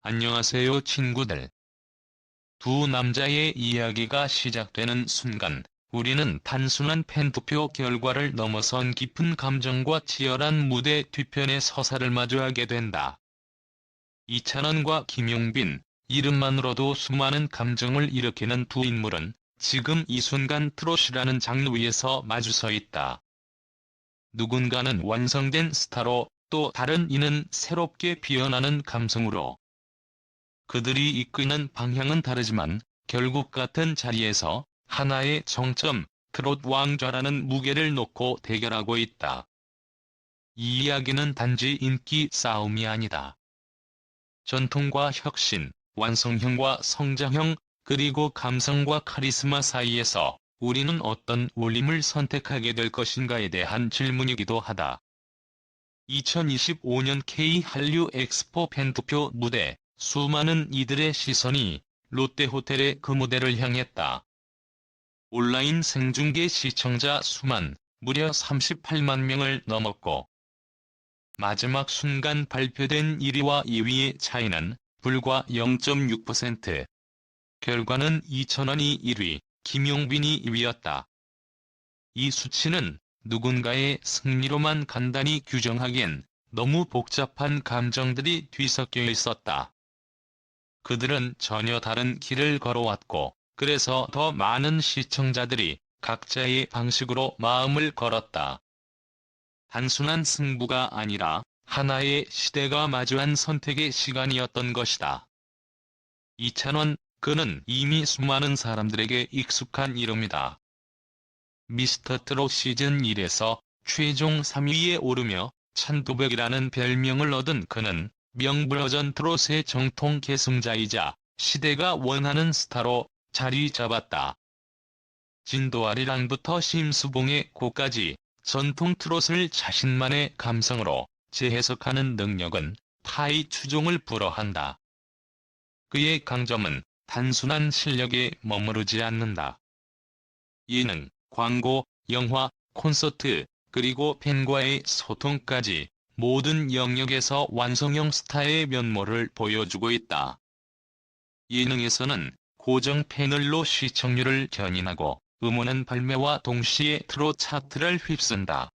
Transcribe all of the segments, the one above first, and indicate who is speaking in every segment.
Speaker 1: 안녕하세요 친구들. 두 남자의 이야기가 시작되는 순간 우리는 단순한 팬투표 결과를 넘어선 깊은 감정과 치열한 무대 뒤편의 서사를 마주하게 된다. 이찬원과 김용빈, 이름만으로도 수많은 감정을 일으키는 두 인물은 지금 이 순간 트롯이라는 장르 위에서 마주서 있다. 누군가는 완성된 스타로, 또 다른 이는 새롭게 피어나는 감성으로. 그들이 이끄는 방향은 다르지만 결국 같은 자리에서 하나의 정점, 트롯 왕좌라는 무게를 놓고 대결하고 있다. 이 이야기는 단지 인기 싸움이 아니다. 전통과 혁신, 완성형과 성장형, 그리고 감성과 카리스마 사이에서 우리는 어떤 울림을 선택하게 될 것인가에 대한 질문이기도 하다. 2025년 K-한류 엑스포 팬투표 무대. 수많은 이들의 시선이 롯데호텔의 그 무대를 향했다. 온라인 생중계 시청자 수만, 무려 38만 명을 넘었고, 마지막 순간 발표된 1위와 2위의 차이는 불과 0.6%. 결과는 이찬원이 1위, 김용빈이 2위였다. 이 수치는 누군가의 승리로만 간단히 규정하기엔 너무 복잡한 감정들이 뒤섞여 있었다. 그들은 전혀 다른 길을 걸어왔고, 그래서 더 많은 시청자들이 각자의 방식으로 마음을 걸었다. 단순한 승부가 아니라 하나의 시대가 마주한 선택의 시간이었던 것이다. 이찬원, 그는 이미 수많은 사람들에게 익숙한 이름이다. 미스터트롯 시즌1에서 최종 3위에 오르며 찬도백이라는 별명을 얻은 그는 명불허전 트롯의 정통 계승자이자 시대가 원하는 스타로 자리 잡았다. 진도아리랑부터 심수봉의 곡까지 전통 트롯을 자신만의 감성으로 재해석하는 능력은 타의 추종을 불허한다. 그의 강점은 단순한 실력에 머무르지 않는다. 예능, 광고, 영화, 콘서트, 그리고 팬과의 소통까지 모든 영역에서 완성형 스타의 면모를 보여주고 있다. 예능에서는 고정 패널로 시청률을 견인하고 음원은 발매와 동시에 트롯 차트를 휩쓴다.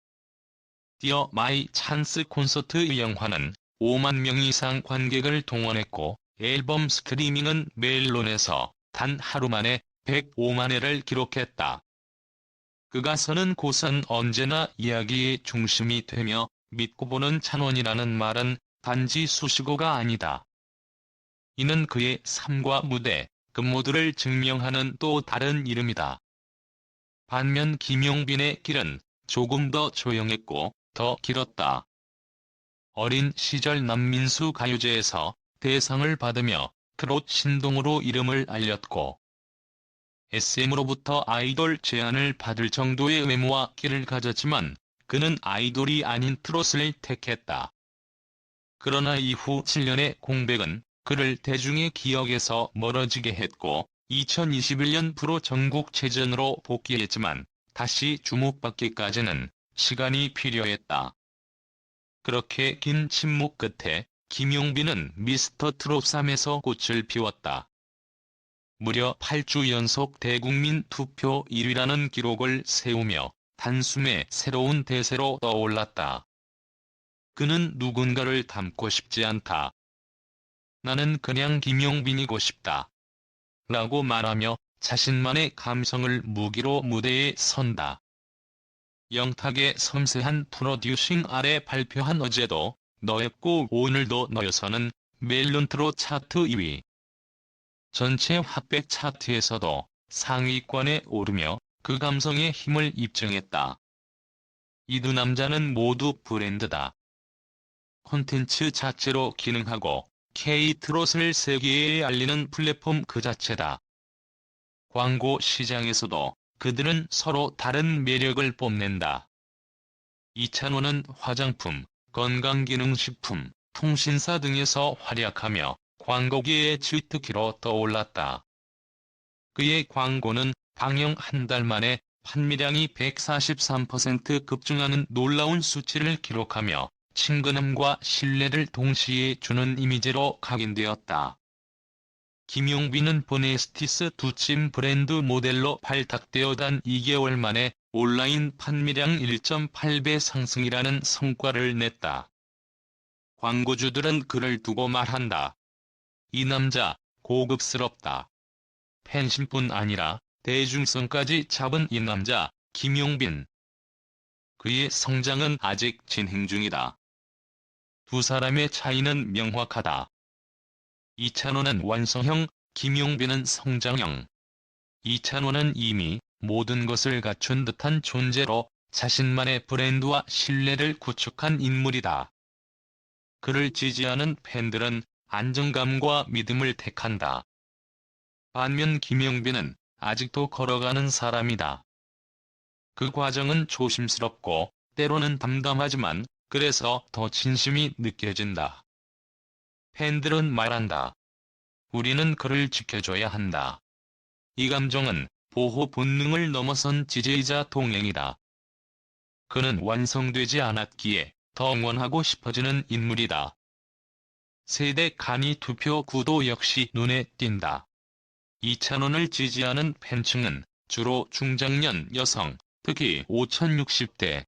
Speaker 1: 디어 마이 찬스 콘서트 영화는 5만 명 이상 관객을 동원했고 앨범 스트리밍은 멜론에서 단 하루 만에 105만 회를 기록했다. 그가 서는 곳은 언제나 이야기의 중심이 되며 믿고 보는 찬원이라는 말은 단지 수식어가 아니다. 이는 그의 삶과 무대, 그 모두를 증명하는 또 다른 이름이다. 반면 김용빈의 길은 조금 더 조용했고 더 길었다. 어린 시절 남민수 가요제에서 대상을 받으며 트롯 신동으로 이름을 알렸고, SM으로부터 아이돌 제안을 받을 정도의 외모와 끼를 가졌지만 그는 아이돌이 아닌 트롯을 택했다. 그러나 이후 7년의 공백은 그를 대중의 기억에서 멀어지게 했고 2021년 프로 전국체전으로 복귀했지만 다시 주목받기까지는 시간이 필요했다. 그렇게 긴 침묵 끝에 김용빈은 미스터 트롯 3에서 꽃을 피웠다. 무려 8주 연속 대국민 투표 1위라는 기록을 세우며 단숨에 새로운 대세로 떠올랐다. 그는 누군가를 닮고 싶지 않다. 나는 그냥 김용빈이고 싶다. 라고 말하며 자신만의 감성을 무기로 무대에 선다. 영탁의 섬세한 프로듀싱 아래 발표한 어제도 너였고 오늘도 너여서는 멜론 트롯 차트 2위. 전체 핫백 차트에서도 상위권에 오르며 그 감성의 힘을 입증했다. 이 두 남자는 모두 브랜드다. 콘텐츠 자체로 기능하고 K-트롯을 세계에 알리는 플랫폼 그 자체다. 광고 시장에서도 그들은 서로 다른 매력을 뽐낸다. 이찬원은 화장품, 건강기능식품, 통신사 등에서 활약하며 광고계의 주특기로 떠올랐다. 그의 광고는 방영 한 달 만에 판매량이 143% 급증하는 놀라운 수치를 기록하며 친근함과 신뢰를 동시에 주는 이미지로 각인되었다. 김용빈은 보네스티스 두찜 브랜드 모델로 발탁되어 단 2개월 만에 온라인 판매량 1.8배 상승이라는 성과를 냈다. 광고주들은 그를 두고 말한다. 이 남자, 고급스럽다. 팬심뿐 아니라 대중성까지 잡은 이 남자, 김용빈. 그의 성장은 아직 진행 중이다. 두 사람의 차이는 명확하다. 이찬원은 완성형, 김용빈은 성장형. 이찬원은 이미 모든 것을 갖춘 듯한 존재로 자신만의 브랜드와 신뢰를 구축한 인물이다. 그를 지지하는 팬들은 안정감과 믿음을 택한다. 반면 김용빈은 아직도 걸어가는 사람이다. 그 과정은 조심스럽고 때로는 담담하지만 그래서 더 진심이 느껴진다. 팬들은 말한다. 우리는 그를 지켜줘야 한다. 이 감정은 보호 본능을 넘어선 지지이자 동행이다. 그는 완성되지 않았기에 더 응원하고 싶어지는 인물이다. 세대 간이 투표 구도 역시 눈에 띈다. 이찬원을 지지하는 팬층은 주로 중장년 여성, 특히 5060대.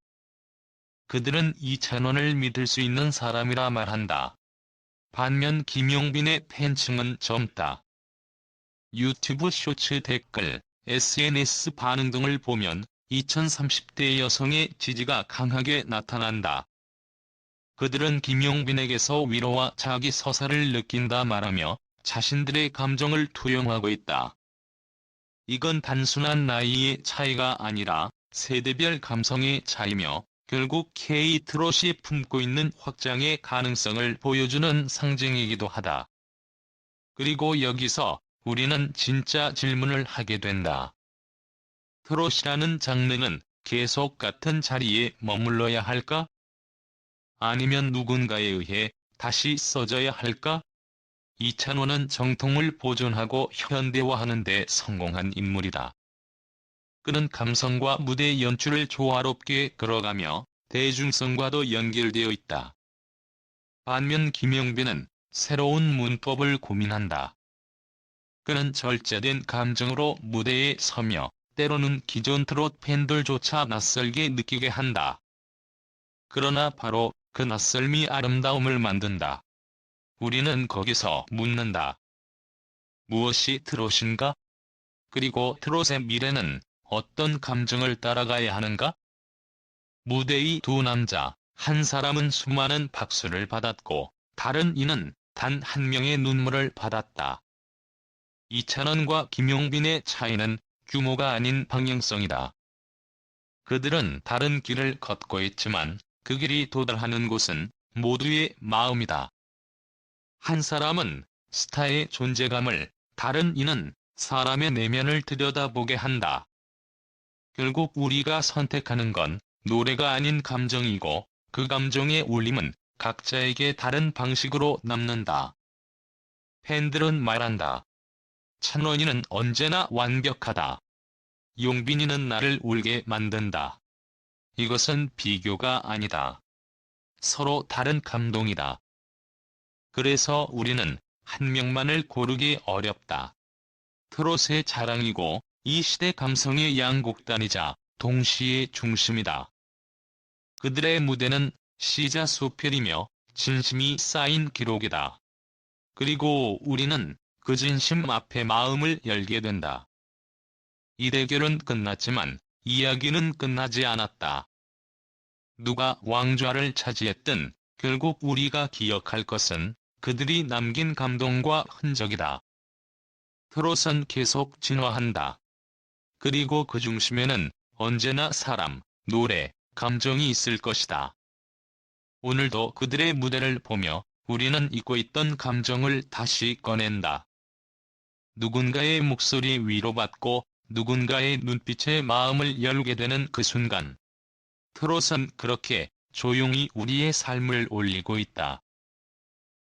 Speaker 1: 그들은 이찬원을 믿을 수 있는 사람이라 말한다. 반면 김용빈의 팬층은 젊다. 유튜브 쇼츠 댓글, SNS 반응 등을 보면 2030대 여성의 지지가 강하게 나타난다. 그들은 김용빈에게서 위로와 자기 서사를 느낀다 말하며 자신들의 감정을 투영하고 있다. 이건 단순한 나이의 차이가 아니라 세대별 감성의 차이며 결국 K-트롯이 품고 있는 확장의 가능성을 보여주는 상징이기도 하다. 그리고 여기서 우리는 진짜 질문을 하게 된다. 트롯이라는 장르는 계속 같은 자리에 머물러야 할까? 아니면 누군가에 의해 다시 써져야 할까? 이찬원은 정통을 보존하고 현대화하는 데 성공한 인물이다. 그는 감성과 무대 연출을 조화롭게 끌어가며 대중성과도 연결되어 있다. 반면 김용빈은 새로운 문법을 고민한다. 그는 절제된 감정으로 무대에 서며 때로는 기존 트롯 팬들조차 낯설게 느끼게 한다. 그러나 바로 그 낯설미 아름다움을 만든다. 우리는 거기서 묻는다. 무엇이 트롯인가? 그리고 트롯의 미래는 어떤 감정을 따라가야 하는가? 무대의 두 남자, 한 사람은 수많은 박수를 받았고 다른 이는 단 한 명의 눈물을 받았다. 이찬원과 김용빈의 차이는 규모가 아닌 방향성이다. 그들은 다른 길을 걷고 있지만 그 길이 도달하는 곳은 모두의 마음이다. 한 사람은 스타의 존재감을, 다른 이는 사람의 내면을 들여다보게 한다. 결국 우리가 선택하는 건 노래가 아닌 감정이고 그 감정의 울림은 각자에게 다른 방식으로 남는다. 팬들은 말한다. 찬원이는 언제나 완벽하다. 용빈이는 나를 울게 만든다. 이것은 비교가 아니다. 서로 다른 감동이다. 그래서 우리는 한 명만을 고르기 어렵다. 트롯의 자랑이고 이 시대 감성의 양곡단이자 동시에 중심이다. 그들의 무대는 시자수필이며 진심이 쌓인 기록이다. 그리고 우리는 그 진심 앞에 마음을 열게 된다. 이 대결은 끝났지만 이야기는 끝나지 않았다. 누가 왕좌를 차지했든 결국 우리가 기억할 것은 그들이 남긴 감동과 흔적이다. 트롯은 계속 진화한다. 그리고 그 중심에는 언제나 사람, 노래, 감정이 있을 것이다. 오늘도 그들의 무대를 보며 우리는 잊고 있던 감정을 다시 꺼낸다. 누군가의 목소리 위로받고 누군가의 눈빛에 마음을 열게 되는 그 순간. 트롯은 그렇게 조용히 우리의 삶을 올리고 있다.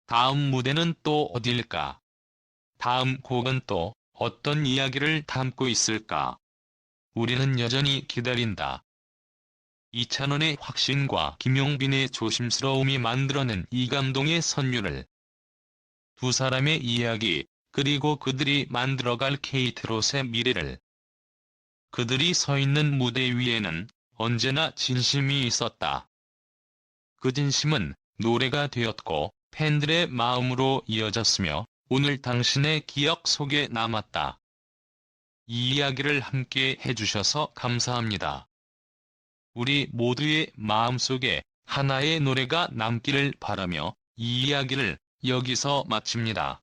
Speaker 1: 다음 무대는 또 어딜까? 다음 곡은 또 어떤 이야기를 담고 있을까? 우리는 여전히 기다린다. 이찬원의 확신과 김용빈의 조심스러움이 만들어낸 이 감동의 선율을 두 사람의 이야기, 그리고 그들이 만들어갈 케이트롯의 미래를. 그들이 서 있는 무대 위에는 언제나 진심이 있었다. 그 진심은 노래가 되었고 팬들의 마음으로 이어졌으며 오늘 당신의 기억 속에 남았다. 이 이야기를 함께 해주셔서 감사합니다. 우리 모두의 마음속에 하나의 노래가 남기를 바라며 이 이야기를 여기서 마칩니다.